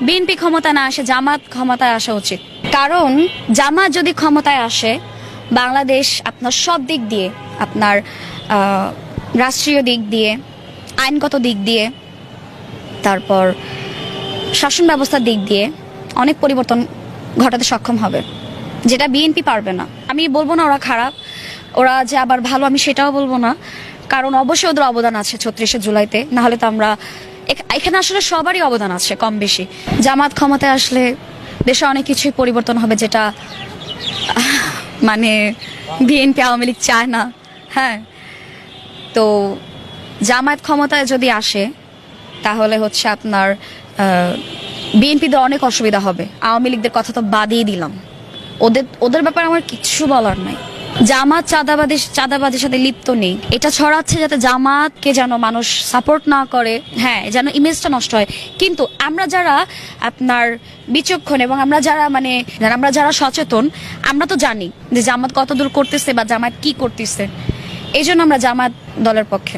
BNP ক্ষমতায় না আসে জামাত ক্ষমতায় আসা উচিত। কারণ জামাত যদি ক্ষমতায় আসে, বাংলাদেশ আপনার সব দিক দিয়ে, আপনার রাষ্ট্রীয় দিক দিয়ে, আইনগত দিক দিয়ে, তারপর শাসন ব্যবস্থার দিক দিয়ে অনেক পরিবর্তন ঘটাতে সক্ষম হবে, যেটা বিএনপি পারবে না। আমি বলবো না ওরা খারাপ, ওরা যে আবার ভালো, আমি সেটাও বলবো না। কারণ অবশ্যই ওদের অবদান আছে 36শে জুলাইতে, না হলে তো আমরা এখানে আসলে সবারই অবদান আছে কম বেশি। জামাত ক্ষমতায় আসলে দেশে অনেক কিছুই পরিবর্তন হবে, যেটা মানে বিএনপি আওয়ামী লীগ চায় না। হ্যাঁ, তো জামায়াত ক্ষমতায় যদি আসে তাহলে হচ্ছে আপনার বিএনপিদের অনেক অসুবিধা হবে। আওয়ামী লীগদের কথা তো বাদই দিলাম, ওদের ব্যাপারে আমার কিচ্ছু বলার নাই। জামাত চাঁদাবাদের সাথে লিপ্ত নেই, এটা ছড়াচ্ছে যাতে জামাতকে যেন মানুষ সাপোর্ট না করে, হ্যাঁ, যেন ইমেজটা নষ্ট হয়। কিন্তু আমরা যারা আপনার বিচক্ষণ এবং আমরা যারা সচেতন, আমরা তো জানি যে জামাত কত দূর করতেছে বা জামাত কি করতেছে, এই জন্য আমরা জামাত দলের পক্ষে।